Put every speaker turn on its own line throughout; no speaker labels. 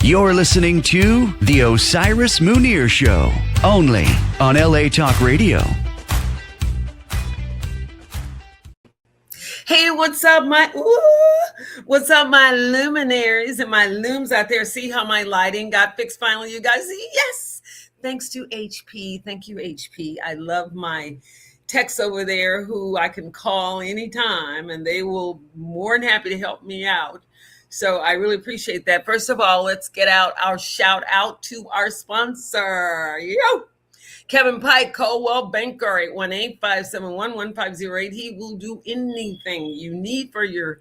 You're listening to The Osiris Munir Show, only on LA Talk Radio.
Hey, what's up, my luminaries and my looms out there? See how my lighting got fixed finally, you guys? Yes, thanks to HP. Thank you, HP. I love my techs over there who I can call anytime, and they will more than happy to help me out. So I really appreciate that. First of all, let's get out our shout out to our sponsor. Yo! Kevin Pike, Coldwell Banker, 818-571-1508. He will do anything you need for your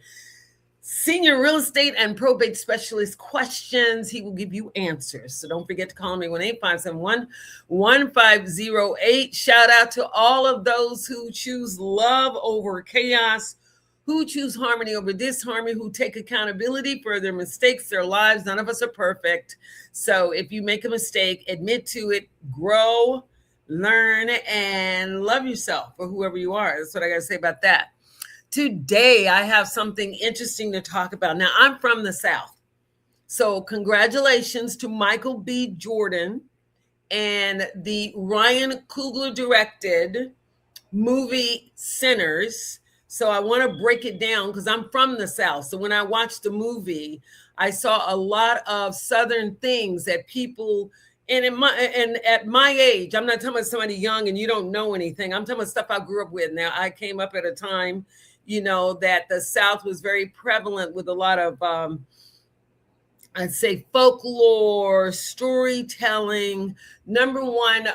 senior real estate and probate specialist questions. He will give you answers. So don't forget to call me, 1-857-1508. Shout out to all of those who choose love over chaos, who choose harmony over disharmony, who take accountability for their mistakes, their lives. None of us are perfect. So if you make a mistake, admit to it, grow, learn, and love yourself for whoever you are. That's what I got to say about that. Today, I have something interesting to talk about. Now, I'm from the South. So congratulations to Michael B. Jordan and the Ryan Coogler directed movie Sinners. So I want to break it down because I'm from the South. So when I watched the movie, I saw a lot of Southern things that people, and at my age, I'm not talking about somebody young and you don't know anything. I'm talking about stuff I grew up with. Now, I came up at a time, that the South was very prevalent with a lot of, I'd say, folklore, storytelling. Number one,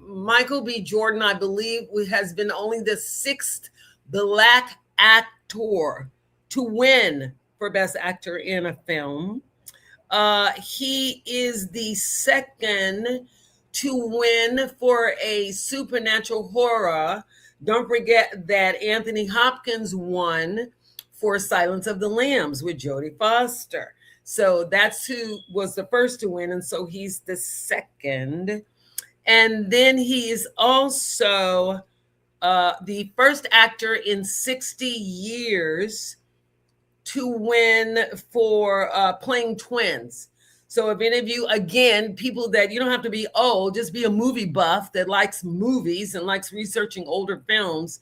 Michael B. Jordan, I believe, has been only the sixth Black actor to win for Best Actor in a Film. He is the second to win for a supernatural horror. Don't forget that Anthony Hopkins won for Silence of the Lambs with Jodie Foster. So that's who was the first to win. And so he's the second. And then he is also the first actor in 60 years to win for playing twins. So if any of you, again, people that you don't have to be old, just be a movie buff that likes movies and likes researching older films.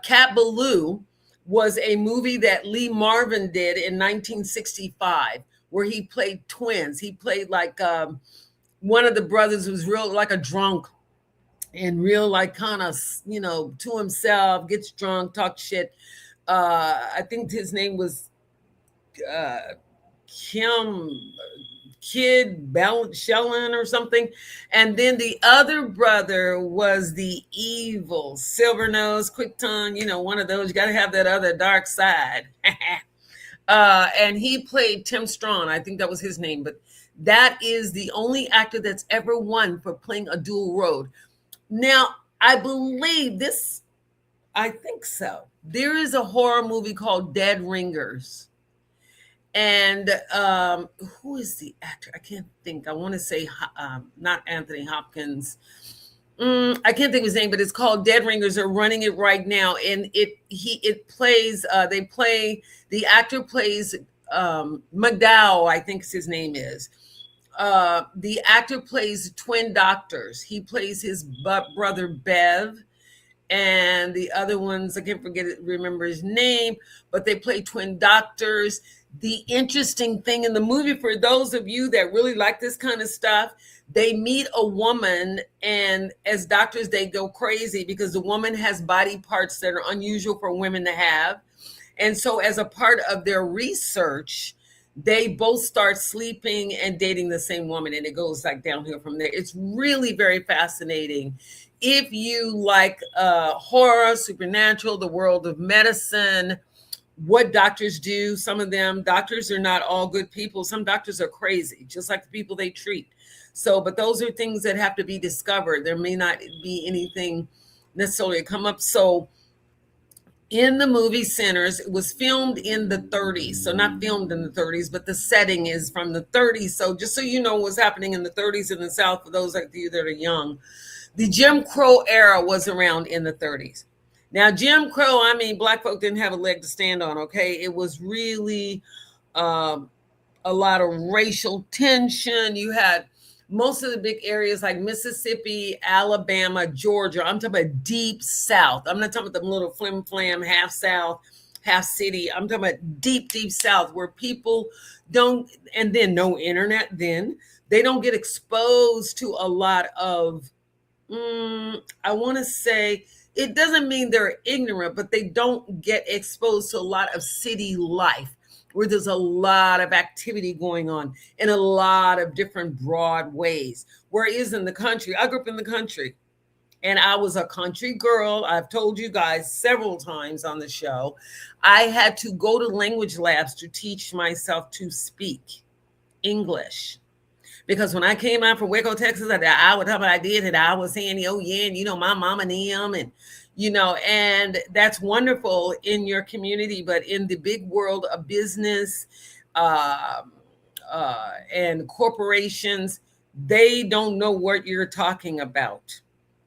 Cat Ballou was a movie that Lee Marvin did in 1965, where he played twins. He played like one of the brothers was real like a drunk and real like kind of, to himself, gets drunk, talk shit. I think his name was Kid Shellen or something. And then the other brother was the evil, silver nose, quick tongue, one of those. You got to have that other dark side. And he played Tim Strawn. I think that was his name. But that is the only actor that's ever won for playing a dual role. Now, I believe this, I think so. There is a horror movie called Dead Ringers. And who is the actor? I can't think. I want to say not Anthony Hopkins. I can't think of his name, but it's called Dead Ringers. They're running it right now. And the actor plays McDowell, I think his name is. The actor plays twin doctors. He plays his brother Bev, and the other ones, I can't remember his name, but they play twin doctors. The interesting thing in the movie, for those of you that really like this kind of stuff, they meet a woman, and as doctors, they go crazy because the woman has body parts that are unusual for women to have. And so as a part of their research, they both start sleeping and dating the same woman, and it goes like downhill from there. It's really very fascinating. If you like horror, supernatural, the world of medicine, what doctors do, some of them, doctors are not all good people. Some doctors are crazy, just like the people they treat. So, but those are things that have to be discovered. There may not be anything necessarily come up. So in the movie Sinners, it was filmed in the 30s. So not filmed in the 30s, but the setting is from the 30s. So just so you know what's happening in the 30s in the South, for those like you that are young, the Jim Crow era was around in the 30s. Now, Jim Crow, I mean, Black folk didn't have a leg to stand on, okay? It was really a lot of racial tension. You had most of the big areas like Mississippi, Alabama, Georgia. I'm talking about deep South. I'm not talking about the little flim flam, half South, half city. I'm talking about deep, deep South where people don't, and then no internet, then they don't get exposed to a lot of, I want to say, it doesn't mean they're ignorant, but they don't get exposed to a lot of city life where there's a lot of activity going on in a lot of different broad ways. Whereas in the country, I grew up in the country and I was a country girl. I've told you guys several times on the show, I had to go to language labs to teach myself to speak English. Because when I came out from Waco, Texas, I would tell what I did, and I was saying, oh yeah, and my mama and them, and and that's wonderful in your community, but in the big world of business and corporations, they don't know what you're talking about.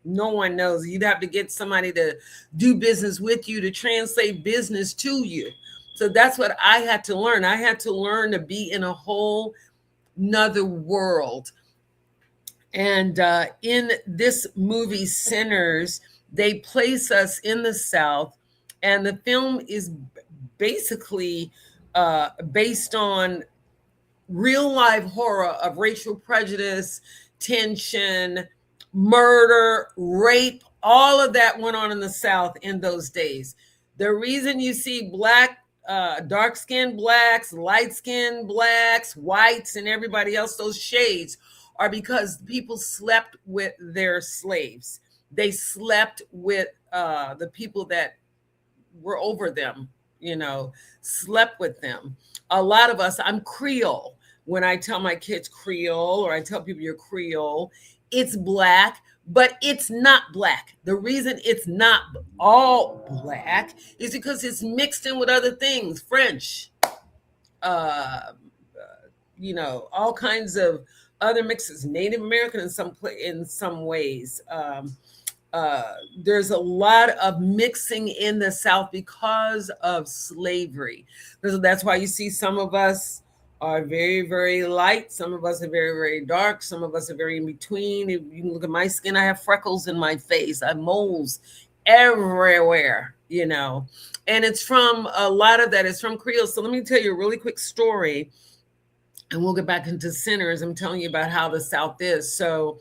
No one knows. You'd have to get somebody to do business with you to translate business to you. So that's what I had to learn. I had to learn to be in a whole another world. And in this movie Sinners, they place us in the South, and the film is basically based on real life horror of racial prejudice, tension, murder, rape. All of that went on in the South in those days. The reason you see black, dark-skinned blacks, light-skinned blacks, whites, and everybody else, those shades, are because people slept with their slaves. They slept with the people that were over them, slept with them. A lot of us, I'm Creole. When I tell my kids Creole, or I tell people you're Creole, it's black, but it's not black. The reason it's not all black is because it's mixed in with other things, French, all kinds of other mixes, Native American in some ways. There's a lot of mixing in the South because of slavery. That's why you see some of us are very, very light. Some of us are very, very dark. Some of us are very in between. If you can look at my skin, I have freckles in my face. I have moles everywhere, and it's from a lot of that is from Creole. So let me tell you a really quick story, and we'll get back into Sinners. I'm telling you about how the South is. So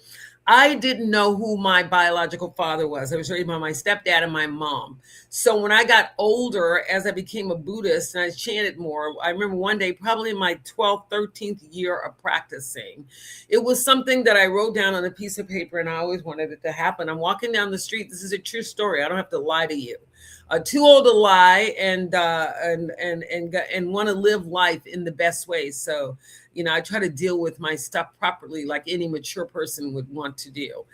I didn't know who my biological father was. I was raised by my stepdad and my mom. So when I got older, as I became a Buddhist and I chanted more, I remember one day, probably in my 12th, 13th year of practicing, it was something that I wrote down on a piece of paper, and I always wanted it to happen. I'm walking down the street. This is a true story. I don't have to lie to you. Too old to lie and want to live life in the best way. So, I try to deal with my stuff properly, like any mature person would want to do.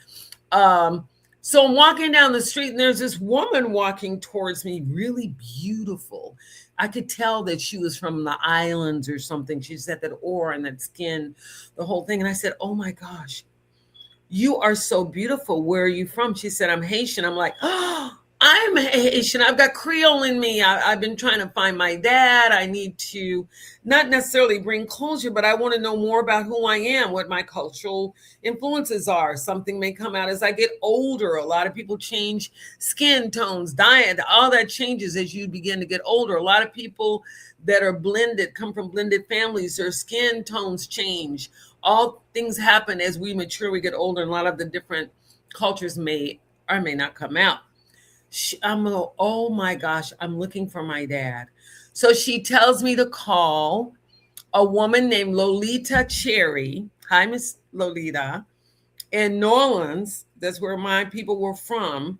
So I'm walking down the street, and there's this woman walking towards me, really beautiful. I could tell that she was from the islands or something. She just had that aura and that skin, the whole thing. And I said, oh my gosh, you are so beautiful. Where are you from? She said, I'm Haitian. I'm like, oh, I'm Haitian. I've got Creole in me. I've been trying to find my dad. I need to not necessarily bring closure, but I want to know more about who I am, what my cultural influences are. Something may come out as I get older. A lot of people change skin tones, diet, all that changes as you begin to get older. A lot of people that are blended, come from blended families, their skin tones change. All things happen as we mature, we get older, and a lot of the different cultures may or may not come out. I'm going, oh my gosh, I'm looking for my dad. So she tells me to call a woman named Lolita Cherry. Hi, Miss Lolita. In New Orleans, that's where my people were from.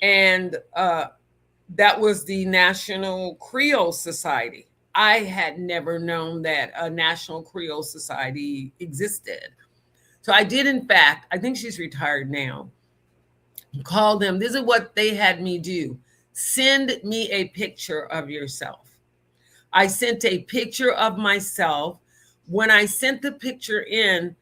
And that was the National Creole Society. I had never known that a National Creole Society existed. So I did, in fact, I think she's retired now. Call them. This is what they had me do. Send me a picture of yourself. I sent a picture of myself. When I sent the picture in,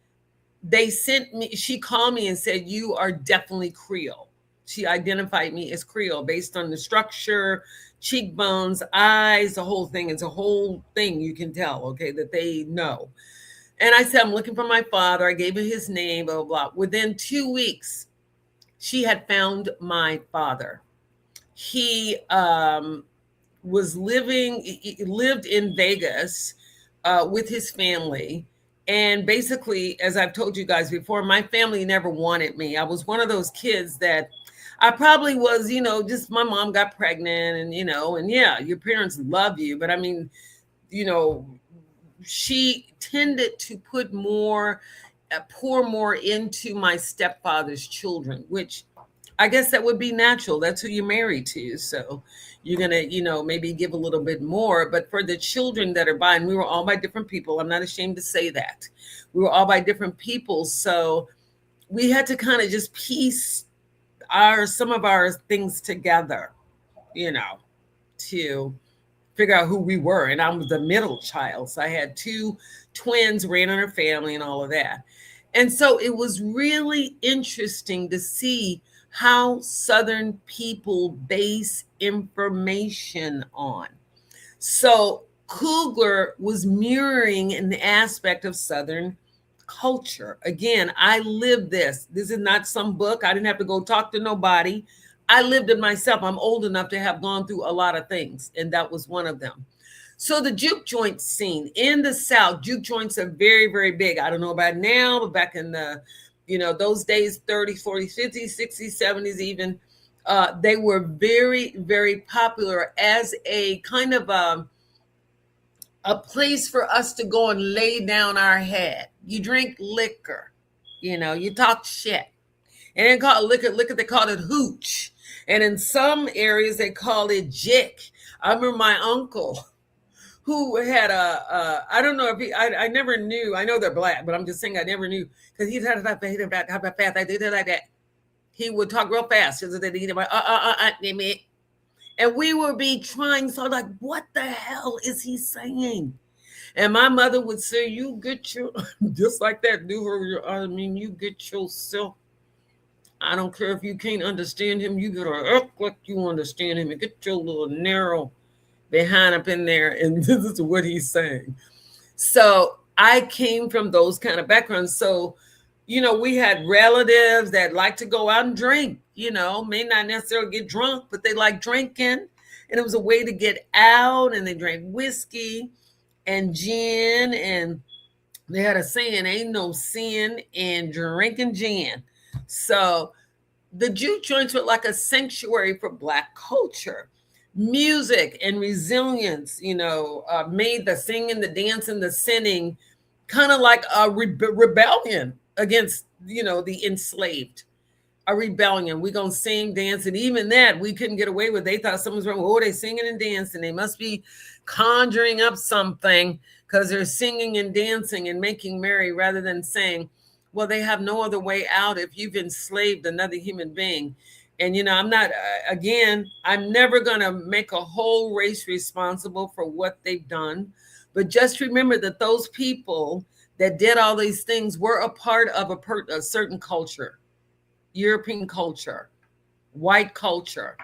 they sent me, she called me and said, you are definitely Creole. She identified me as Creole based on the structure, cheekbones, eyes, the whole thing. It's a whole thing you can tell, okay, that they know. And I said, I'm looking for my father. I gave her his name, blah, blah, blah. Within 2 weeks, she had found my father. He lived in Vegas with his family. And basically, as I've told you guys before, my family never wanted me. I was one of those kids that I probably was, just my mom got pregnant and, and yeah, your parents love you. But I mean, she tended to pour more into my stepfather's children, which I guess that would be natural. That's who you're married to. So you're going to, maybe give a little bit more. But for the children that are by, and we were all by different people. I'm not ashamed to say that. We were all by different people. So we had to kind of just piece some of our things together, to figure out who we were. And I was the middle child. So I had 2 twins, ran in our family and all of that. And so it was really interesting to see how Southern people base information on. So Coogler was mirroring an aspect of Southern culture. Again, I lived this. This is not some book. I didn't have to go talk to nobody. I lived it myself. I'm old enough to have gone through a lot of things, and that was one of them. So the juke joint scene in the South, juke joints are very, very big. I don't know about now, but back in the, those days, 30s, 40s, 50s, 60s, 70s even, they were very, very popular as a kind of a place for us to go and lay down our head. You drink liquor, you talk shit. And they call it liquor, they called it hooch. And in some areas, they call it jick. I remember my uncle who had I don't know if I never knew. I know they're black, but I'm just saying I never knew. Because he had fast, I did it like that. He would talk real fast. And we would be trying, so like, what the hell is he saying? And my mother would say, you get your, just like that, you get yourself. I don't care if you can't understand him. You gotta act like you understand him and get your little narrow behind up in there. And this is what he's saying. So I came from those kind of backgrounds. So, we had relatives that like to go out and drink, may not necessarily get drunk, but they like drinking. And it was a way to get out, and they drank whiskey and gin. And they had a saying, ain't no sin in drinking gin. So the juke joints were like a sanctuary for Black culture. Music and resilience, made the singing, the dancing, the sinning kind of like a rebellion against, the enslaved. A rebellion. We're going to sing, dance, and even that we couldn't get away with. They thought someone's wrong. Oh, they're singing and dancing. They must be conjuring up something because they're singing and dancing and making merry rather than saying, well, they have no other way out if you've enslaved another human being. And, I'm not, I'm never going to make a whole race responsible for what they've done. But just remember that those people that did all these things were a part of a certain culture, European culture, white culture.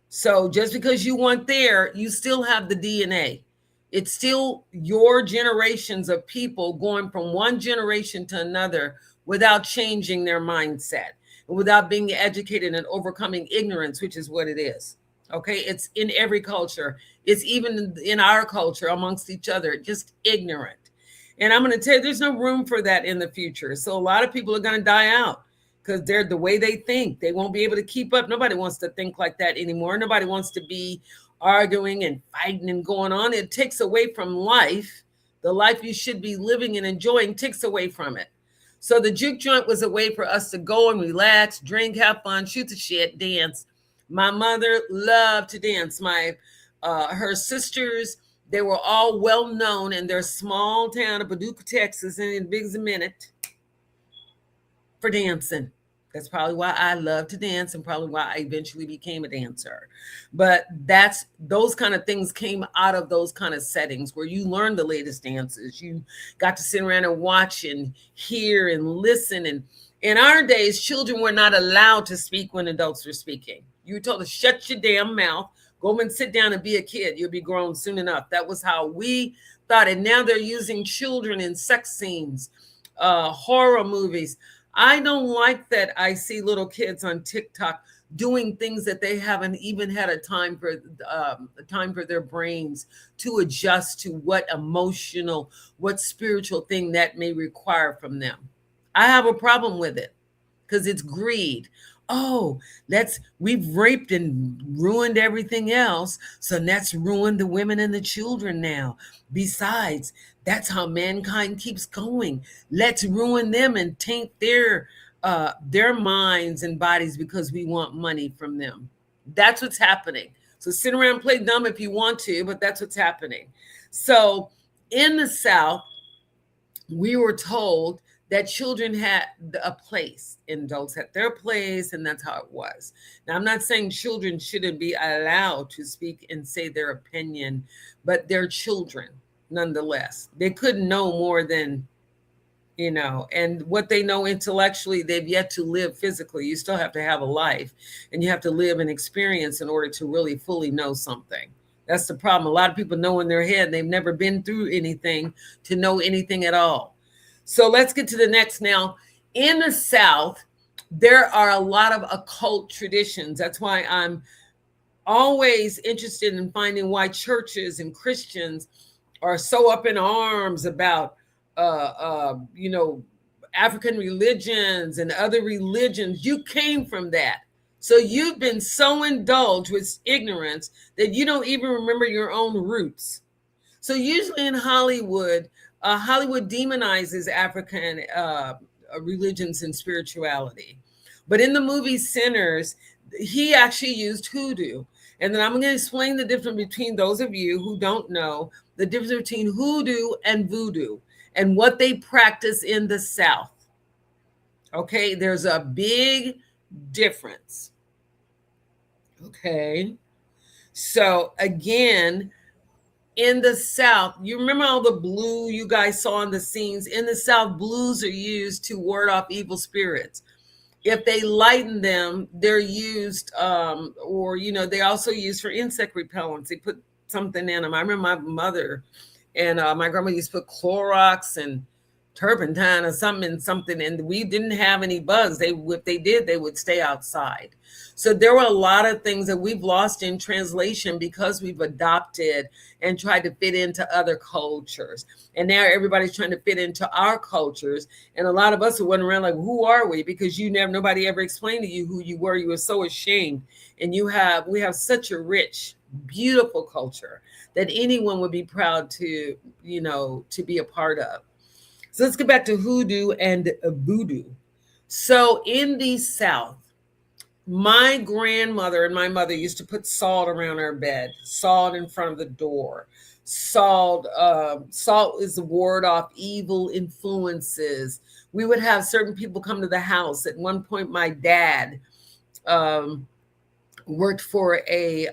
So just because you weren't there, you still have the DNA. It's still your generations of people going from one generation to another without changing their mindset, without being educated and overcoming ignorance, which is what it is. Okay, it's in every culture. It's even in our culture amongst each other, just ignorant. And I'm going to tell you, there's no room for that in the future. So a lot of people are going to die out because they're the way they think. They won't be able to keep up. Nobody wants to think like that anymore. Nobody wants to be arguing and fighting and going on. It takes away from life. The life you should be living and enjoying takes away from it. So the juke joint was a way for us to go and relax, drink, have fun, shoot the shit, dance. My mother loved to dance. Her sisters, they were all well known in their small town of Paducah, Texas, and in Biggs a Minute for dancing. That's probably why I love to dance and probably why I eventually became a dancer. But those kind of things came out of those kind of settings where you learn the latest dances. You got to sit around and watch and hear and listen In our days, children were not allowed to speak when adults were speaking. You were told to shut your damn mouth, go and sit down and be a kid. You'll be grown soon enough. That was how we thought. And now they're using children in sex scenes, horror movies. I don't like that I see little kids on TikTok doing things that they haven't even had a time for their brains to adjust to what emotional, what spiritual thing that may require from them. I have a problem with it because it's greed. Oh, we've raped and ruined everything else, so let's ruin the women and the children now. Besides, that's how mankind keeps going. Let's ruin them and taint their minds and bodies because we want money from them. That's what's happening. So sit around and play dumb if you want to, but that's what's happening. So in the South, we were told that children had a place, and adults had their place, and that's how it was. Now, I'm not saying children shouldn't be allowed to speak and say their opinion, but they're children nonetheless. They couldn't know more than, and what they know intellectually, they've yet to live physically. You still have to have a life, and you have to live an experience in order to really fully know something. That's the problem. A lot of people know in their head, they've never been through anything to know anything at all. So let's get to the next now. In the South, there are a lot of occult traditions. That's why I'm always interested in finding why churches and Christians are so up in arms about, African religions and other religions. You came from that. So you've been so indulged with ignorance that you don't even remember your own roots. So usually in Hollywood, Hollywood demonizes African religions and spirituality. But in the movie Sinners, he actually used hoodoo. And then I'm going to explain the difference between those of you who don't know the difference between hoodoo and voodoo and what they practice in the South. Okay, there's a big difference. Okay, so again, in the South, you remember all the blue you guys saw in the scenes? In the South, blues are used to ward off evil spirits. If they lighten them, they're used, they also use for insect repellents. They put something in them. I remember my mother and my grandma used to put Clorox and turpentine or something, and we didn't have any bugs. If they did, they would stay outside. So there were a lot of things that we've lost in translation because we've adopted and tried to fit into other cultures. And now everybody's trying to fit into our cultures. And a lot of us are wondering around like, who are we? Because nobody ever explained to you who you were. You were so ashamed. And we have such a rich, beautiful culture that anyone would be proud to be a part of. So let's get back to hoodoo and voodoo. So in the South, my grandmother and my mother used to put salt around our bed, salt in front of the door. Salt is to ward off evil influences. We would have certain people come to the house. At one point, my dad worked for a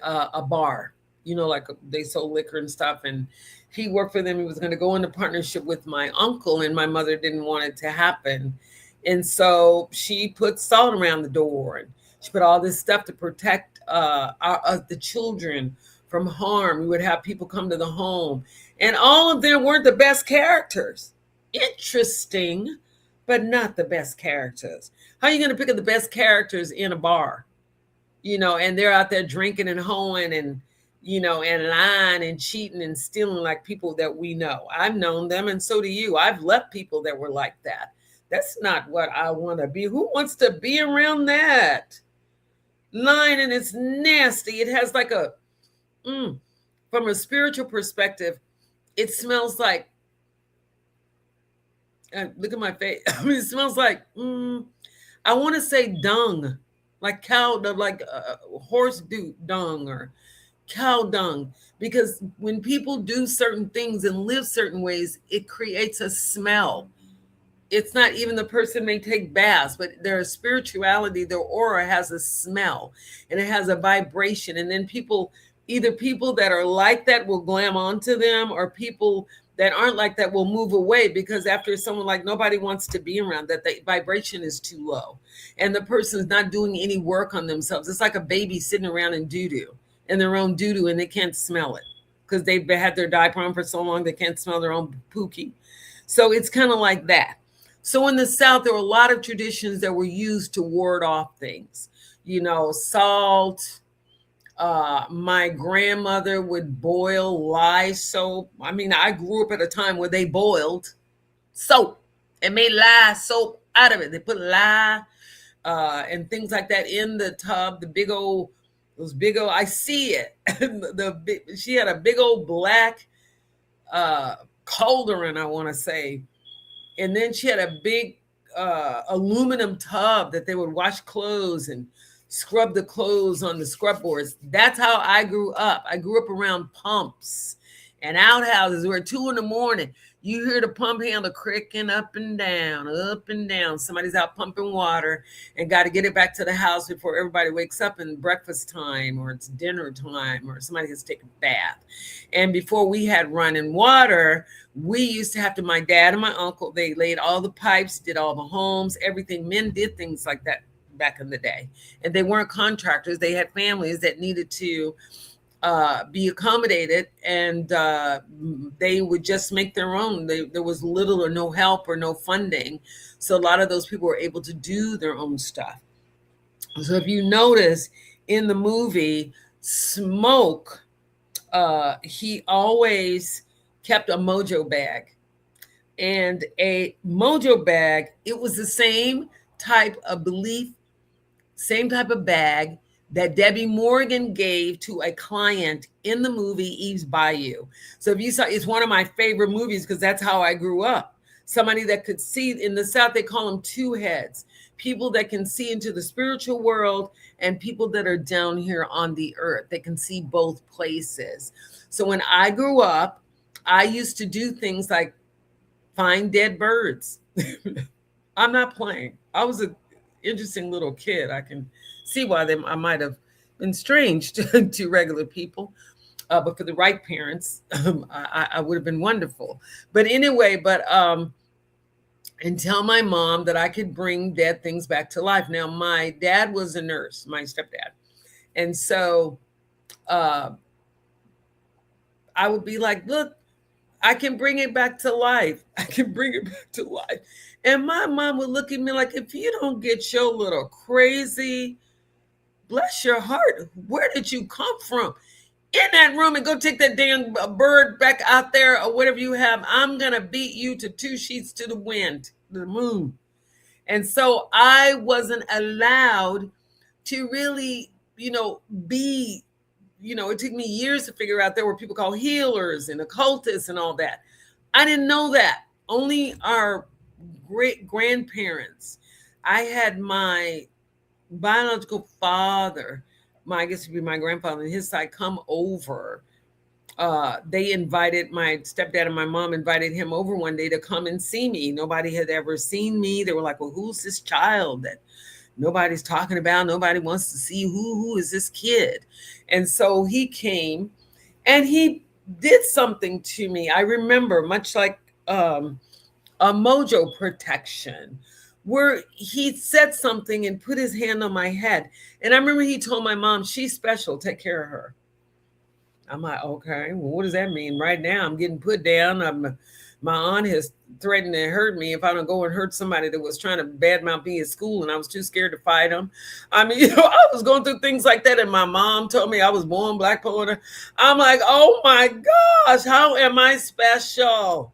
bar, like they sold liquor and stuff. And he worked for them. He was going to go into partnership with my uncle, and my mother didn't want it to happen. And so she put salt around the door, and she put all this stuff to protect the children from harm. We would have people come to the home, and all of them weren't the best characters. Interesting, but not the best characters. How are you going to pick up the best characters in a bar? And they're out there drinking and hoeing and lying and cheating and stealing like people that we know. I've known them, and so do you. I've left people that were like that. That's not what I want to be. Who wants to be around that? Lying, and it's nasty. It has like from a spiritual perspective, it smells like, look at my face. It smells like, I want to say dung, like cow, like horse dung or cow dung, because when people do certain things and live certain ways, it creates a smell. It's not even the person may take baths, but their spirituality, their aura has a smell and it has a vibration. And then either people that are like that will glam onto them, or people that aren't like that will move away, because after someone like nobody wants to be around, that the vibration is too low and the person's not doing any work on themselves. It's like a baby sitting around in doo-doo, in their own doo-doo, and they can't smell it because they've had their diaper on for so long they can't smell their own pookie. So it's kind of like that. So in the South, there were a lot of traditions that were used to ward off things, salt. My grandmother would boil lye soap. I mean, I grew up at a time where they boiled soap and made lye soap out of it. They put lye and things like that in the tub, those big old, I see it. She had a big old black cauldron, I want to say. And then she had a big aluminum tub that they would wash clothes and scrub the clothes on the scrub boards. That's how I grew up. I grew up around pumps and outhouses where 2 a.m, you hear the pump handle creaking up and down, up and down. Somebody's out pumping water and got to get it back to the house before everybody wakes up in breakfast time or it's dinner time or somebody has to take a bath. And before we had running water, we used to have to, my dad and my uncle, they laid all the pipes, did all the homes, everything. Men did things like that back in the day. And they weren't contractors. They had families that needed to be accommodated, and they would just make their own. There was little or no help or no funding. So a lot of those people were able to do their own stuff. So if you notice in the movie, Smoke, he always kept a Mojo bag. And a Mojo bag, it was the same type of belief, same type of bag that Debbie Morgan gave to a client in the movie Eve's Bayou. So if you saw, it's one of my favorite movies because that's how I grew up. Somebody that could see, in the South, they call them two heads, people that can see into the spiritual world and people that are down here on the earth. They can see both places. So when I grew up, I used to do things like find dead birds. I'm not playing. I was an interesting little kid. I can see why I might have been strange to regular people, but for the right parents, I would have been wonderful. But anyway, and tell my mom that I could bring dead things back to life. Now, my dad was a nurse, my stepdad. And so I would be like, look, I can bring it back to life. I can bring it back to life. And my mom would look at me like, if you don't get your little crazy, bless your heart, where did you come from? In that room and go take that damn bird back out there or whatever you have. I'm going to beat you to 2 sheets to the wind, the moon. And so I wasn't allowed to really, be, it took me years to figure out there were people called healers and occultists and all that. I didn't know that. Only our great grandparents. I had my biological father, I guess would be my grandfather on his side, come over. They invited, my stepdad and my mom invited him over one day to come and see me. Nobody had ever seen me. They were like, well, who's this child that nobody's talking about? Nobody wants to see who is this kid? And so he came and he did something to me. I remember, much like a Mojo protection, where he said something and put his hand on my head. And I remember he told my mom, she's special, take care of her. I'm like, okay, well, what does that mean? Right now, I'm getting put down. My aunt has threatened to hurt me if I don't go and hurt somebody that was trying to badmouth me at school, and I was too scared to fight them. I mean, I was going through things like that, and my mom told me I was born black poet. I'm like, oh my gosh, how am I special?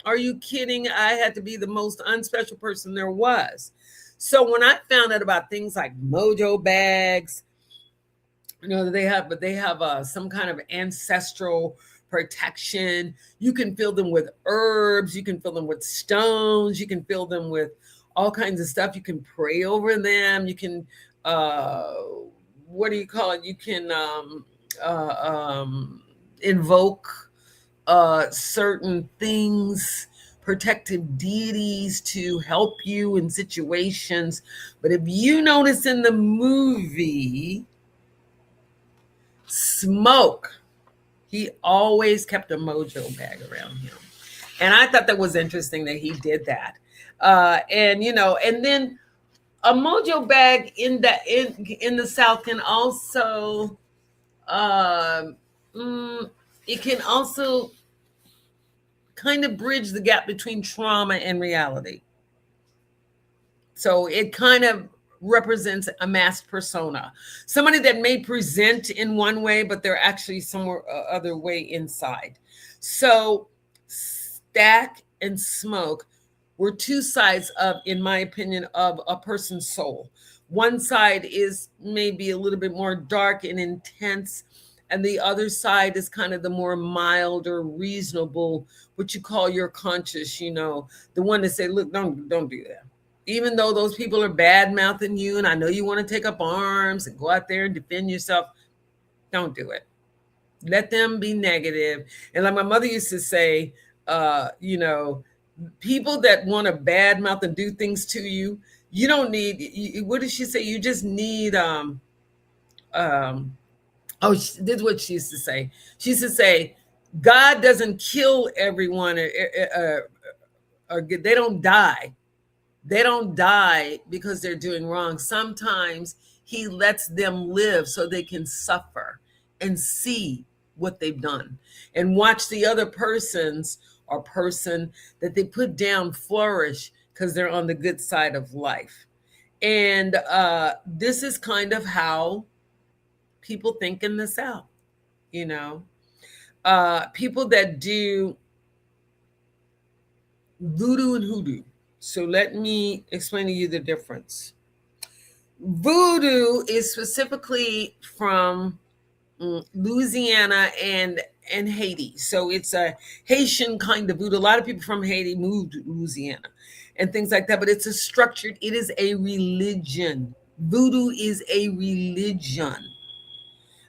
Are you kidding? I had to be the most unspecial person there was. So when I found out about things like Mojo bags, they have some kind of ancestral protection. You can fill them with herbs. You can fill them with stones. You can fill them with all kinds of stuff. You can pray over them. You can, what do you call it? You can invoke certain things, protective deities to help you in situations. But if you notice in the movie Smoke, he always kept a Mojo bag around him. And I thought that was interesting that he did that. And then a mojo bag in the South can also it can also kind of bridge the gap between trauma and reality. So it kind of represents a masked persona, somebody that may present in one way, but they're actually somewhere other way inside. So stack and smoke were two sides of, in my opinion, of a person's soul. One side is maybe a little bit more dark and intense, and the other side is kind of the more mild or reasonable, what you call your conscious, the one that say, look, don't do that. Even though those people are bad mouthing you, and I know you want to take up arms and go out there and defend yourself, don't do it. Let them be negative. And like my mother used to say, people that want to bad mouth and do things to you, you don't need, what did she say? You just need, this is what she used to say. She used to say, God doesn't kill everyone, or they don't die. They don't die because they're doing wrong. Sometimes he lets them live so they can suffer and see what they've done and watch the other persons or person that they put down flourish because they're on the good side of life. And this is kind of how people think in the South, people that do voodoo and hoodoo. So let me explain to you the difference. Voodoo is specifically from Louisiana and Haiti. So it's a Haitian kind of voodoo. A lot of people from Haiti moved to Louisiana and things like that, but it is a religion. Voodoo is a religion.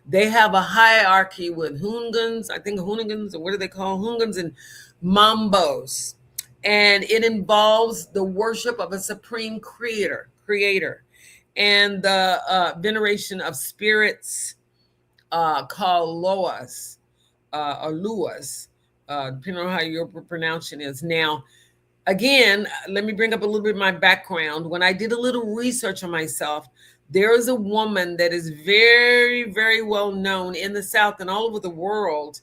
They have a hierarchy with hoongans, or what do they call hoongans and mambos. And it involves the worship of a supreme creator, and the veneration of spirits called loas or luas, depending on how your pronunciation is. Now, again, let me bring up a little bit of my background. When I did a little research on myself, there is a woman that is very, very well known in the South and all over the world,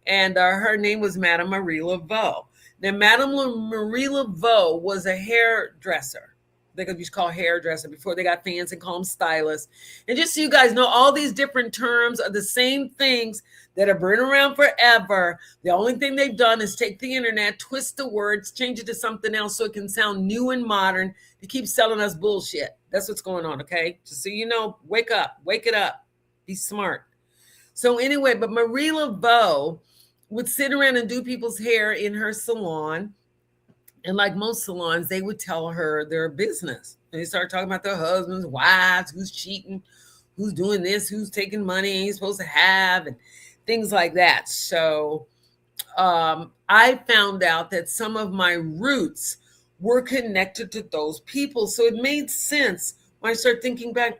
and her name was Madame Marie Laveau. Now, Madame Marie Laveau was a hairdresser. They could be called hairdresser before they got fancy and call them stylists. And just so you guys know, all these different terms are the same things that have been around forever. The only thing they've done is take the internet, twist the words, change it to something else so it can sound new and modern to keep selling us bullshit. That's what's going on, okay? Just so you know, wake it up, be smart. So anyway, but Marie Laveau would sit around and do people's hair in her salon. And like most salons, they would tell her their business. And they start talking about their husbands, wives, who's cheating, who's doing this, who's taking money ain't supposed to have, and things like that. So I found out that some of my roots were connected to those people. So it made sense when I started thinking back,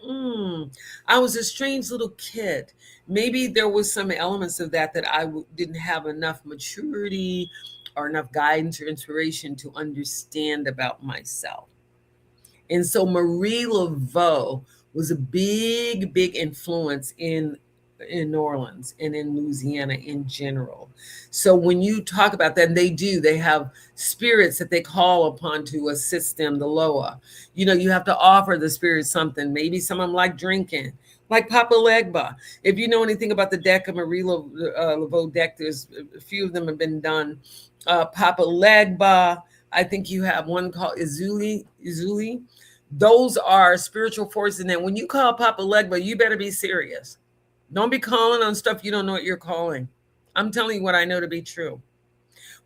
I was a strange little kid. Maybe there was some elements of that I didn't have enough maturity or enough guidance or inspiration to understand about myself. And so Marie Laveau was a big, big influence in New Orleans and in Louisiana in general. So when you talk about that, and they have spirits that they call upon to assist them, the Loa. You have to offer the spirit something. Maybe some of them like drinking, like Papa Legba. If you know anything about the deck of Marie Laveau deck, there's a few of them have been done. Papa Legba, I think you have one called Izuli. Those are spiritual forces. And then when you call Papa Legba, you better be serious. Don't be calling on stuff you don't know what you're calling. I'm telling you what I know to be true.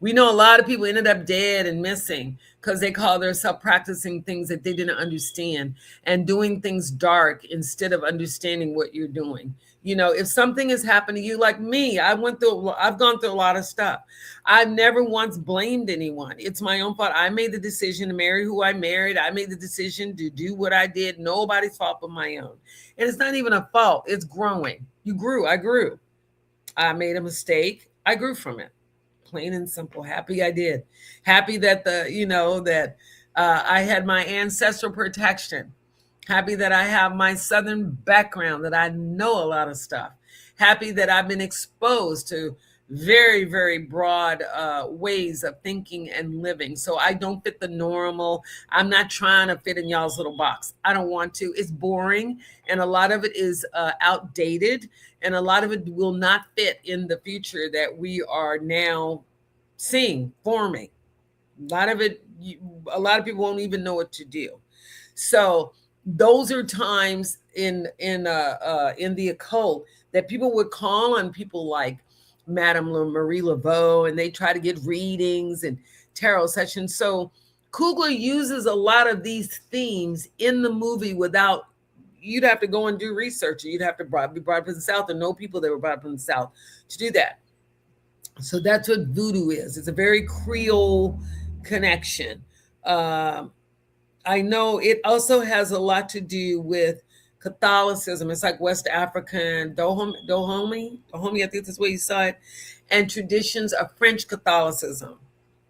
We know a lot of people ended up dead and missing because they call themselves practicing things that they didn't understand and doing things dark instead of understanding what you're doing. If something has happened to you, like me, I've gone through a lot of stuff. I've never once blamed anyone. It's my own fault. I made the decision to marry who I married. I made the decision to do what I did. Nobody's fault but my own. And it's not even a fault. It's growing. You grew. I grew. I made a mistake. I grew from it. plain and simple. Happy I did. Happy that I had my ancestral protection. Happy that I have my Southern background, that I know a lot of stuff. Happy that I've been exposed to very, very broad ways of thinking and living. So I don't fit the normal. I'm not trying to fit in y'all's little box. I don't want to. It's boring. And a lot of it is outdated. And a lot of it will not fit in the future that we are now seeing, forming. A lot of people won't even know what to do. So those are times in the occult that people would call on people like Madame Marie Laveau, and they try to get readings and tarot sessions. So Coogler uses a lot of these themes in the movie without, you'd have to go and do research. You'd have to be brought up in the South and know people that were brought up in the South to do that. So that's what voodoo is. It's a very Creole connection. I know it also has a lot to do with Catholicism. It's like West African, Dahomey, I think that's what you said. And traditions of French Catholicism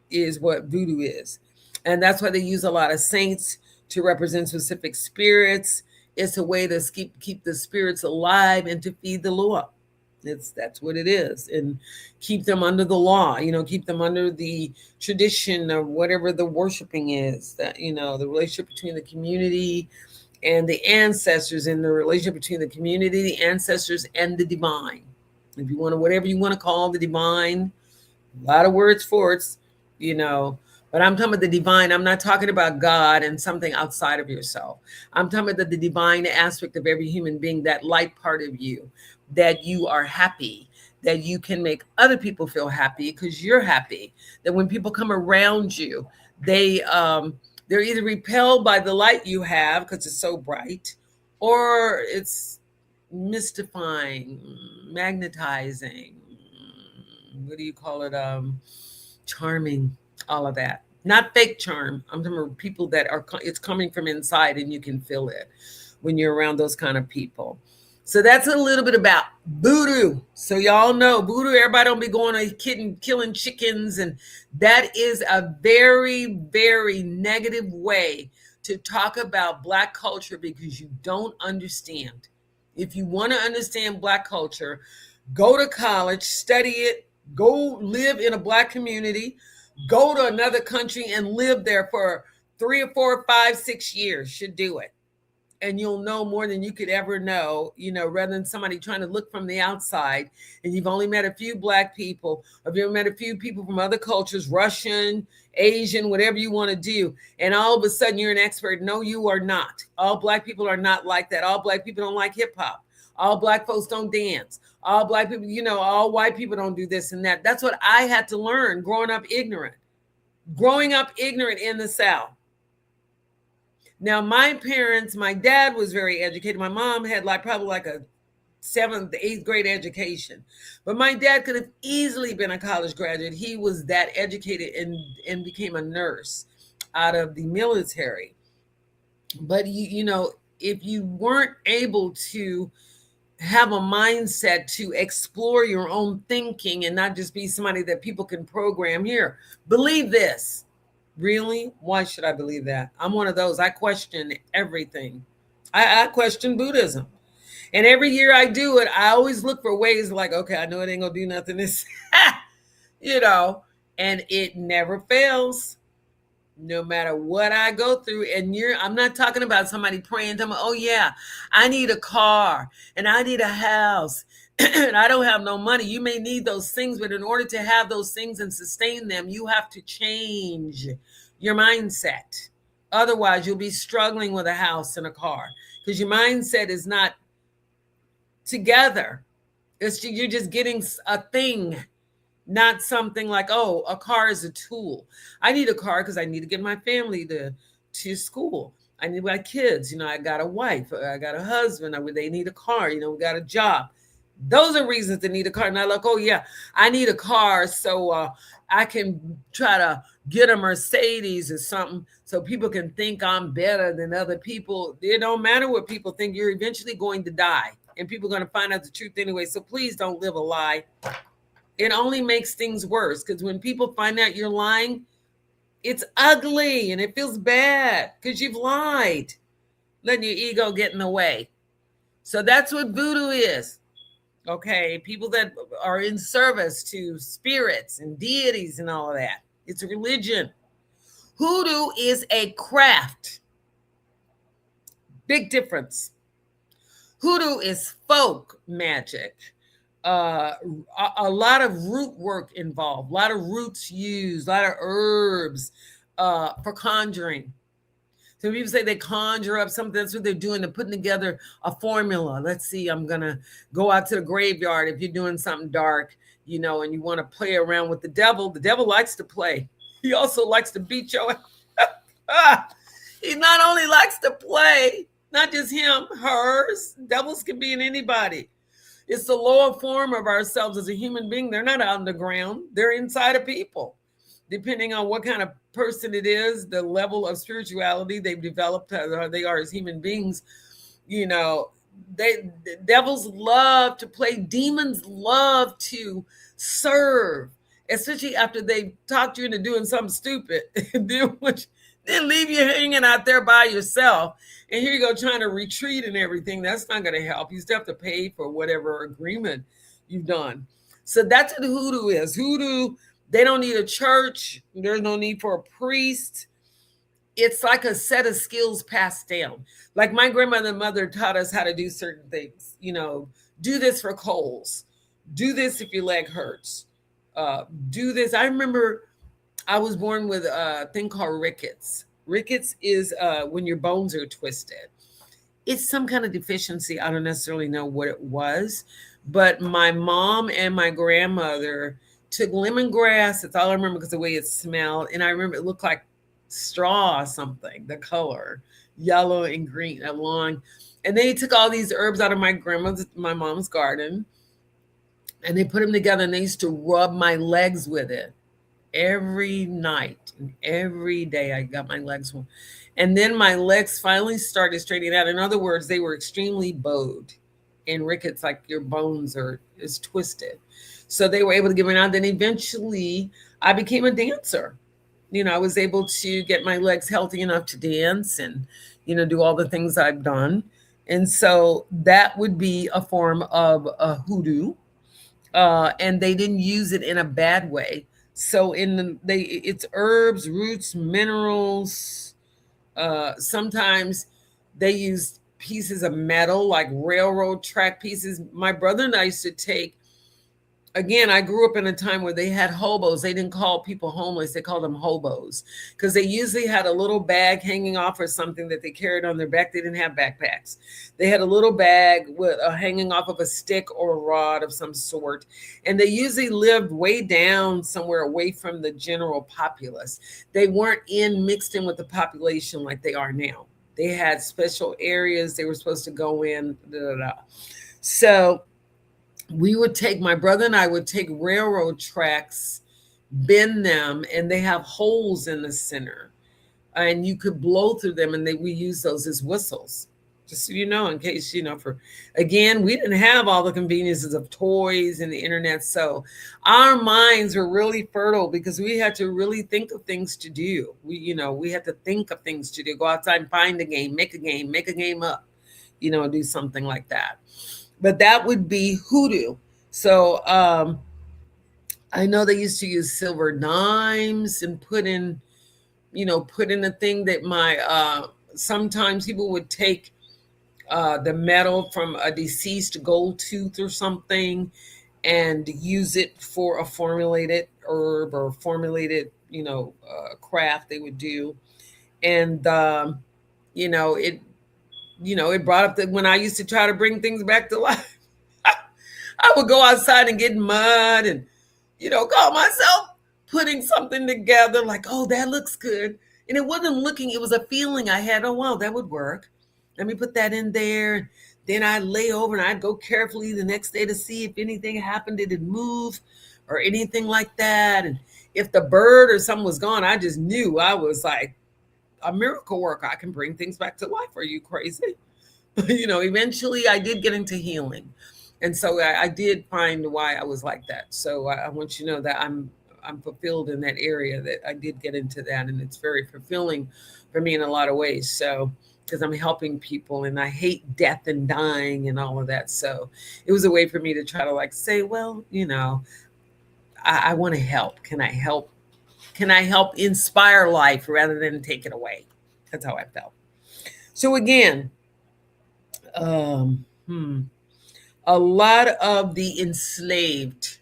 is what voodoo is. And that's why they use a lot of saints to represent specific spirits. It's a way to keep the spirits alive and to feed the law. That's what it is. And keep them under the law, keep them under the tradition of whatever the worshiping is, that, the relationship between the community and the ancestors, and the relationship between the community, the ancestors, and the divine. If you want to, whatever you want to call the divine, a lot of words for it, but I'm talking about the divine. I'm not talking about God and something outside of yourself. I'm talking about the divine aspect of every human being, that light part of you, that you are happy, that you can make other people feel happy because you're happy, that when people come around you, they're either repelled by the light you have because it's so bright, or it's mystifying, magnetizing, what do you call it? Charming, all of that. Not fake charm. I'm talking about people that it's coming from inside and you can feel it when you're around those kind of people. So that's a little bit about voodoo. So y'all know voodoo, everybody don't be going to killing chickens. And that is a very, very negative way to talk about Black culture, because you don't understand. If you want to understand Black culture, go to college, study it, go live in a Black community, go to another country and live there for 3 or 4 or 5, 6 years, should do it. And you'll know more than you could ever know, rather than somebody trying to look from the outside and you've only met a few Black people, or you've met a few people from other cultures, Russian, Asian, whatever you want to do. And all of a sudden you're an expert. No, you are not. All Black people are not like that. All Black people don't like hip hop. All Black folks don't dance. All Black people, all white people don't do this and that. That's what I had to learn growing up ignorant in the South. Now, my dad was very educated. My mom had probably a 7th, 8th grade education. But my dad could have easily been a college graduate. He was that educated and became a nurse out of the military. But, if you weren't able to have a mindset to explore your own thinking and not just be somebody that people can program here, believe this. Really? Why should I believe that? I'm one of those. I question everything. I question Buddhism. And every year I do it, I always look for ways okay, I know it ain't going to do nothing. And it never fails. No matter what I go through. And I'm not talking about somebody praying, telling me, oh yeah, I need a car and I need a house and I don't have no money. You may need those things, but in order to have those things and sustain them, you have to change your mindset. Otherwise, you'll be struggling with a house and a car because your mindset is not together. You're just getting a thing, not something like, oh, a car is a tool. I need a car because I need to get my family to school. I need my kids. I got a wife. I got a husband. They need a car. We got a job. Those are reasons to need a car. Not oh yeah, I need a car so I can try to get a Mercedes or something so people can think I'm better than other people. It don't matter what people think. You're eventually going to die and people are going to find out the truth anyway. So please don't live a lie. It only makes things worse, because when people find out you're lying, it's ugly and it feels bad because you've lied, letting your ego get in the way. So that's what voodoo is. Okay, people that are in service to spirits and deities and all of that. It's a religion. Hoodoo is a craft. Big difference. Hoodoo is folk magic. A lot of root work involved, a lot of roots used, a lot of herbs for conjuring. So people say they conjure up something. That's what they're doing. They're putting together a formula. Let's see, I'm going to go out to the graveyard. If you're doing something dark, and you want to play around with the devil likes to play. He also likes to beat your He not only likes to play, not just him, hers. Devils can be in anybody. It's the lower form of ourselves as a human being. They're not out on the ground. They're inside of people. Depending on what kind of person it is, the level of spirituality they've developed, or they are as human beings, the devils love to play. Demons love to serve, especially after they talked you into doing something stupid. Then leave you hanging out there by yourself. And here you go trying to retreat and everything. That's not going to help. You still have to pay for whatever agreement you've done. So that's what hoodoo is. Hoodoo, they don't need a church. There's no need for a priest. It's like a set of skills passed down. Like my grandmother and mother taught us how to do certain things. Do this for colds. Do this if your leg hurts. Do this. I remember I was born with a thing called rickets. Rickets is when your bones are twisted. It's some kind of deficiency. I don't necessarily know what it was, but my mom and my grandmother took lemongrass. That's all I remember because the way it smelled. And I remember it looked like straw or something, the color, yellow and green along. And they took all these herbs out of my mom's garden, and they put them together, and they used to rub my legs with it every night and every day. I got my legs warm. And then my legs finally started straightening out. In other words, they were extremely bowed and rickets, like your bones is twisted. So they were able to give it out. Then eventually I became a dancer. I was able to get my legs healthy enough to dance and, do all the things I've done. And so that would be a form of a hoodoo. And they didn't use it in a bad way. So it's herbs, roots, minerals. Sometimes they use pieces of metal, like railroad track pieces. My brother and I used to take, again, I grew up in a time where they had hobos. They didn't call people homeless. They called them hobos because they usually had a little bag hanging off or something that they carried on their back. They didn't have backpacks. They had a little bag with hanging off of a stick or a rod of some sort. And they usually lived way down somewhere away from the general populace. They weren't mixed in with the population like they are now. They had special areas they were supposed to go in. So my brother and I would take railroad tracks, bend them, and they have holes in the center, and you could blow through them. And we use those as whistles, just so you know, in case, we didn't have all the conveniences of toys and the internet. So our minds were really fertile because we had to really think of things to do. We had to think of things to do, go outside and find a game, make a game up, do something like that. But that would be hoodoo. So I know they used to use silver dimes and put in a thing that sometimes people would take the metal from a deceased gold tooth or something and use it for a formulated herb or formulated, craft they would do. And, it brought up that when I used to try to bring things back to life, I would go outside and get mud and, call myself putting something together like, oh, that looks good. And it wasn't looking, it was a feeling I had, oh, wow, that would work. Let me put that in there. Then I'd lay over and I'd go carefully the next day to see if anything happened, did it move or anything like that. And if the bird or something was gone, I just knew I was like a miracle worker. I can bring things back to life. Are you crazy? Eventually I did get into healing. And so I did find why I was like that. So I want you to know that I'm fulfilled in that area, that I did get into that, and it's very fulfilling for me in a lot of ways. So because I'm helping people, and I hate death and dying and all of that. So it was a way for me to try to like say, well, I want to help. Can I help? Can I help inspire life rather than take it away? That's how I felt. So again, a lot of the enslaved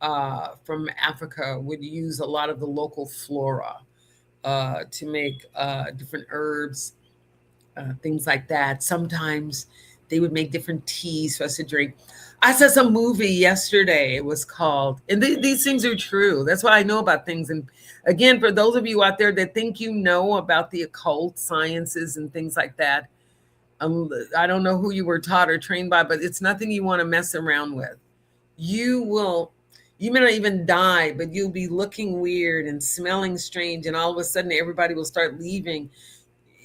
from Africa would use a lot of the local flora to make different herbs, things like that. Sometimes they would make different teas for us to drink. I saw some movie yesterday. It was called, and these things are true. That's why I know about things. And again, for those of you out there that think you know about the occult sciences and things like that, I don't know who you were taught or trained by, but it's nothing you want to mess around with. You may not even die, but you'll be looking weird and smelling strange, and all of a sudden everybody will start leaving.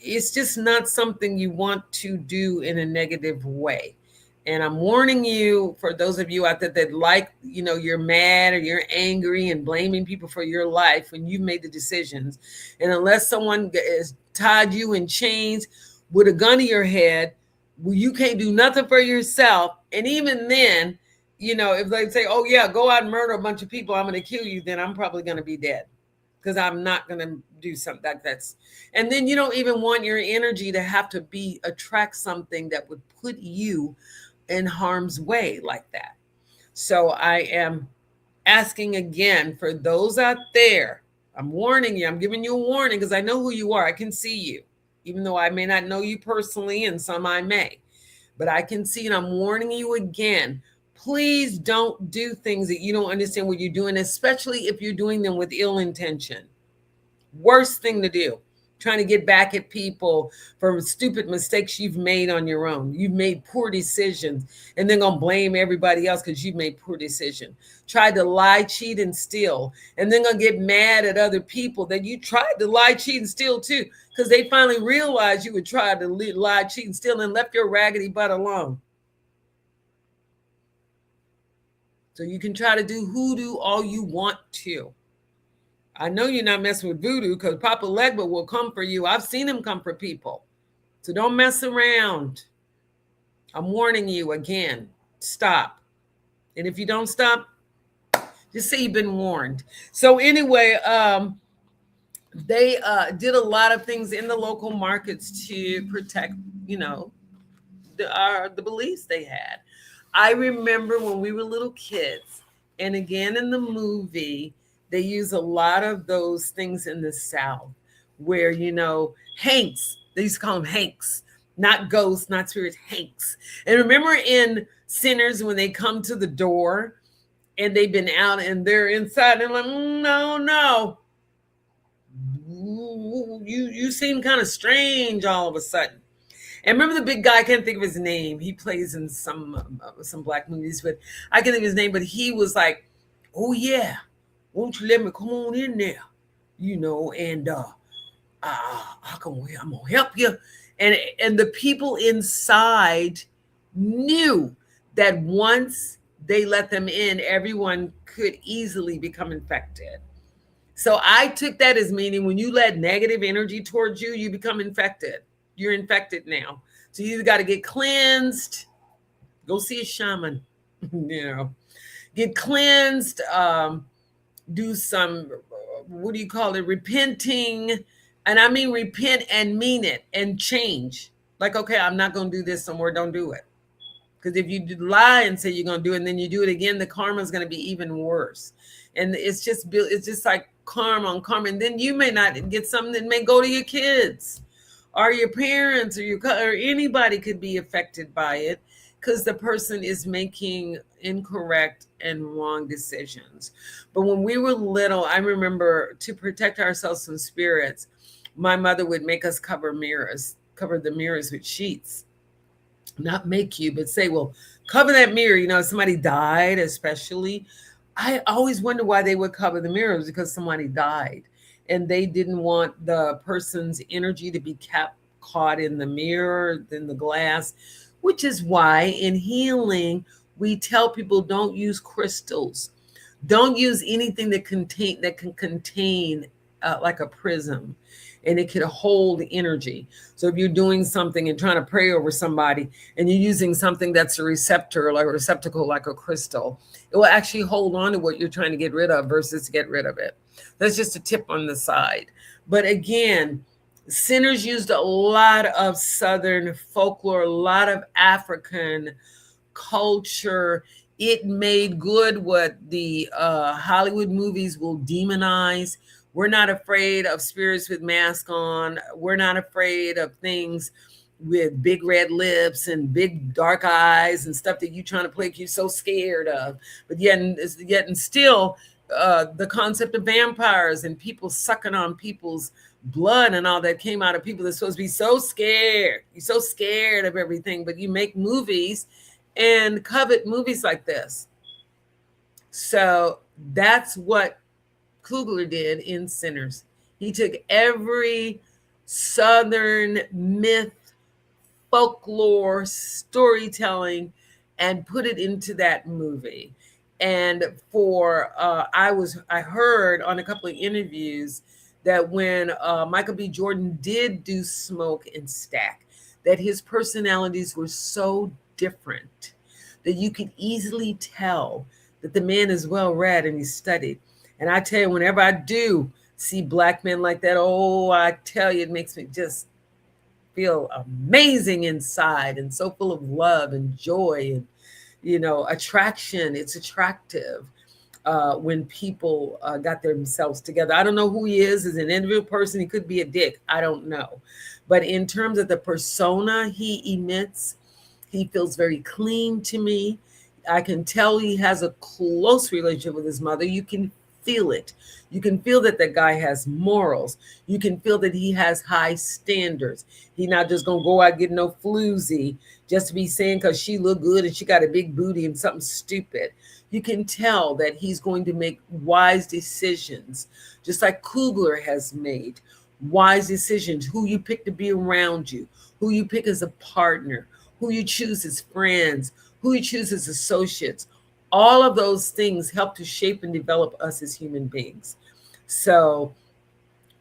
It's just not something you want to do in a negative way. And I'm warning you, for those of you out there that like, you're mad or you're angry and blaming people for your life when you made the decisions. And unless someone has tied you in chains with a gun to your head, well, you can't do nothing for yourself. And even then, if they say, oh yeah, go out and murder a bunch of people, I'm going to kill you, then I'm probably going to be dead, because I'm not going to do something like that. And then you don't even want your energy to have to attract something that would put you in harm's way like that. So I am asking again, for those out there, I'm warning you, I'm giving you a warning, because I know who you are. I can see you, even though I may not know you personally, and some I may, but I can see, and I'm warning you again. Please don't do things that you don't understand what you're doing, especially if you're doing them with ill intention. Worst thing to do. Trying to get back at people for stupid mistakes you've made on your own. You've made poor decisions, and then gonna blame everybody else because you've made poor decisions. Tried to lie, cheat, and steal, and then gonna get mad at other people that you tried to lie, cheat, and steal too, because they finally realized you would try to lie, cheat, and steal, and left your raggedy butt alone. So you can try to do hoodoo all you want to. I know you're not messing with voodoo, because Papa Legba will come for you. I've seen him come for people. So don't mess around. I'm warning you again. Stop. And if you don't stop, just say you've been warned. So anyway, they did a lot of things in the local markets to protect, the beliefs they had. I remember when we were little kids, and again in the movie, they use a lot of those things in the South where, Hanks, they used to call them Hanks, not ghosts, not spirits, Hanks. And remember in Sinners, when they come to the door and they've been out and they're inside, and they're like, no, you seem kind of strange all of a sudden. And remember the big guy, I can't think of his name. He plays in some black movies, but I can't think of his name, but he was like, oh yeah, won't you let me come on in there, and I'm gonna help you. And the people inside knew that once they let them in, everyone could easily become infected. So I took that as meaning when you let negative energy towards you, you become infected. You're infected now. So you either got to get cleansed, go see a shaman, get cleansed, do some, repenting. And I mean repent and mean it and change. Like, okay, I'm not going to do this somewhere. Don't do it. Because if you lie and say you're going to do it and then you do it again, the karma is going to be even worse. And it's just like karma on karma. And then you may not get something that may go to your kids or your parents or anybody could be affected by it, because the person is making incorrect and wrong decisions. But when we were little, I remember, to protect ourselves from spirits, my mother would make us cover the mirrors with sheets. Not make you, but say, well, cover that mirror. If somebody died, especially. I always wonder why they would cover the mirrors, because somebody died. And they didn't want the person's energy to be caught in the mirror, in the glass, which is why in healing, We tell people don't use crystals. Don't use anything that can contain like a prism, and it can hold energy. So if you're doing something and trying to pray over somebody, and you're using something that's a receptor, like a receptacle, like a crystal, it will actually hold on to what you're trying to get rid of versus get rid of it. That's just a tip on the side. But again, sinners used a lot of Southern folklore, a lot of African culture. It made good what the Hollywood movies will demonize. We're not afraid of spirits with masks on. We're not afraid of things with big red lips and big dark eyes and stuff that you're trying to play you're so scared of. But yet and still, the concept of vampires and people sucking on people's blood and all that came out of people that's supposed to be so scared. You're so scared of everything, but you make movies and covet movies like this. So that's what Coogler did in Sinners. He took every Southern myth, folklore, storytelling, and put it into that movie. And for I heard on a couple of interviews that when Michael B. Jordan did do Smoke and Stack, that his personalities were so different that you could easily tell that the man is well read and he's studied. And I tell you, whenever I do see black men like that, oh, I tell you, it makes me just feel amazing inside and so full of love and joy and, attraction. It's attractive when people got themselves together. I don't know who he is as an individual person. He could be a dick. I don't know. But in terms of the persona he emits, he feels very clean to me. I can tell he has a close relationship with his mother. You can feel it. You can feel that the guy has morals. You can feel that he has high standards. He's not just going to go out get no floozy just to be saying because she look good and she got a big booty and something stupid. You can tell that he's going to make wise decisions, just like Coogler has made wise decisions, who you pick to be around you, who you pick as a partner, who you choose as friends, who you choose as associates. All of those things help to shape and develop us as human beings. So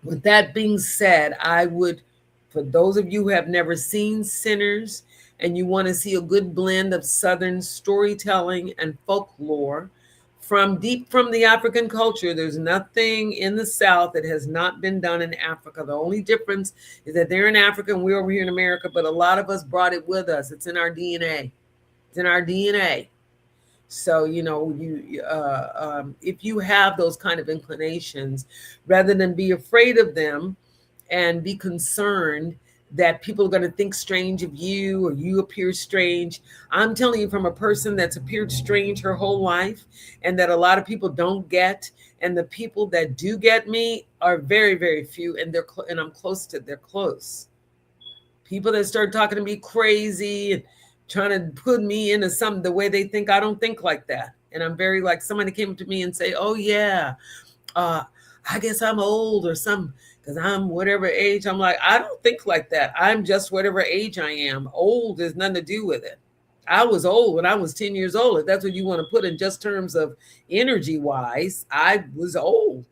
with that being said, I would, for those of you who have never seen Sinners and you want to see a good blend of Southern storytelling and folklore from deep from the African culture, there's nothing in the South that has not been done in Africa. The only difference is that they're in Africa and we're over here in America, but a lot of us brought it with us. It's in our DNA. It's in our DNA. So, if you have those kind of inclinations, rather than be afraid of them and be concerned that people are going to think strange of you or you appear strange, I'm telling you from a person that's appeared strange her whole life and that a lot of people don't get. And the people that do get me are very, very few. And I'm close to, they're close. People that start talking to me crazy and trying to put me into something the way they think, I don't think like that. And I'm very like somebody came to me and say, oh yeah, I guess I'm old or something because I'm whatever age. I'm like, I don't think like that. I'm just whatever age I am. Old has nothing to do with it. I was old when I was 10 years old. If that's what you want to put in just terms of energy wise, I was old.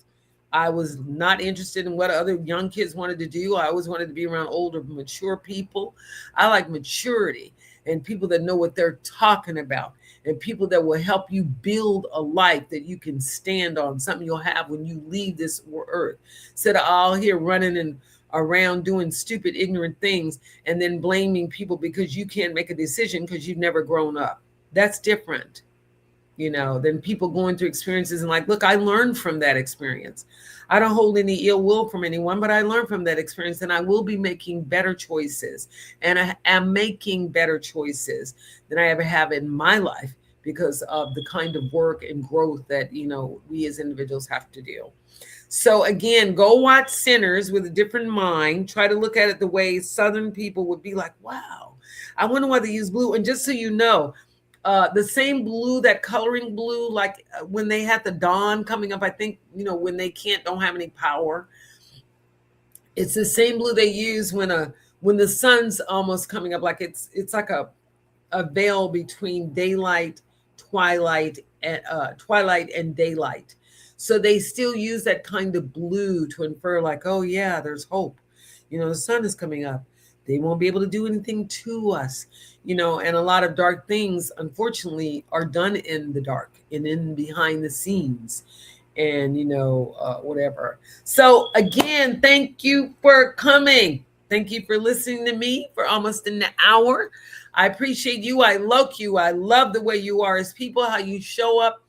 I was not interested in what other young kids wanted to do. I always wanted to be around older, mature people. I like maturity and people that know what they're talking about and people that will help you build a life that you can stand on, something you'll have when you leave this earth. Instead of all here running and around doing stupid, ignorant things and then blaming people because you can't make a decision because you've never grown up. That's different, than people going through experiences and like, look, I learned from that experience. I don't hold any ill will from anyone, but I learned from that experience and I will be making better choices. And I am making better choices than I ever have in my life because of the kind of work and growth that, we as individuals have to do. So again, go watch Sinners with a different mind. Try to look at it the way Southern people would be like, wow, I wonder why they use blue. And just so you know, the same blue, that coloring blue, like when they had the dawn coming up, I think, when they don't have any power. It's the same blue they use when the sun's almost coming up, like it's like a veil between daylight twilight and daylight. So they still use that kind of blue to infer like, oh yeah, there's hope. The sun is coming up. They won't be able to do anything to us, and a lot of dark things, unfortunately, are done in the dark and in behind the scenes and, whatever. So again, thank you for coming. Thank you for listening to me for almost an hour. I appreciate you. I love you. I love the way you are as people, how you show up.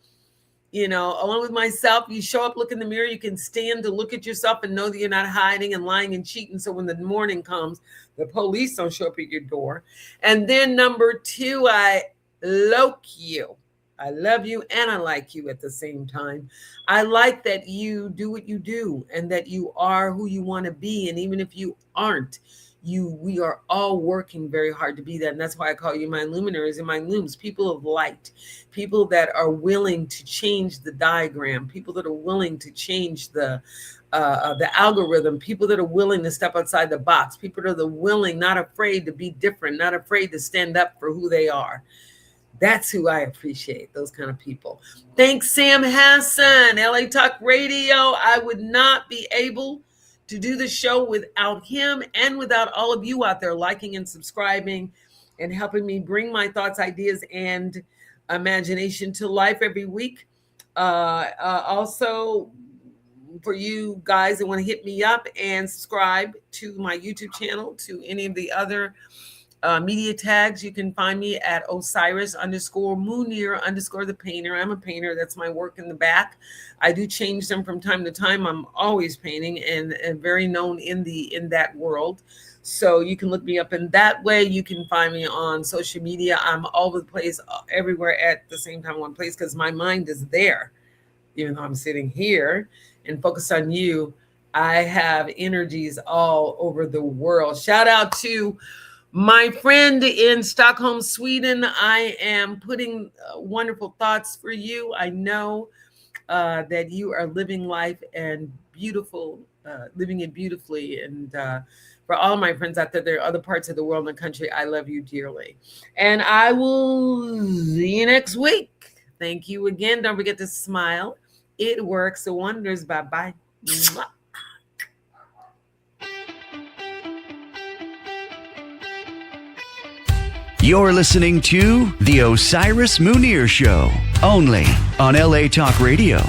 Along with myself, you show up, look in the mirror, you can stand to look at yourself and know that you're not hiding and lying and cheating. So when the morning comes, the police don't show up at your door. And then number 2, I love you. I love you and I like you at the same time. I like that you do what you do and that you are who you want to be. And even if you aren't, we are all working very hard to be that. And that's why I call you my luminaries and my looms, people of light, people that are willing to change the diagram, people that are willing to change the algorithm, people that are willing to step outside the box, people that are willing, not afraid to be different, not afraid to stand up for who they are. That's who I appreciate, those kind of people. Thanks, Sam Hassan, LA Talk Radio. I would not be able to do the show without him and without all of you out there liking and subscribing and helping me bring my thoughts, ideas, and imagination to life every week. Also, for you guys that want to hit me up and subscribe to my YouTube channel, to any of the other media tags, you can find me at Osiris_Munir_ the painter. I'm a painter. That's my work in the back. I do change them from time to time. I'm always painting and very known in that world. So you can look me up in that way. You can find me on social media. I'm all over the place, everywhere at the same time, one place, because my mind is there. Even though I'm sitting here and focused on you, I have energies all over the world. Shout out to my friend in Stockholm, Sweden. I am putting wonderful thoughts for you. I know that you are living life and living it beautifully. And for all of my friends out there, there are other parts of the world and the country, I love you dearly. And I will see you next week. Thank you again. Don't forget to smile. It works wonders. Bye-bye. Mwah.
You're listening to The Osiris Munir Show, only on LA Talk Radio.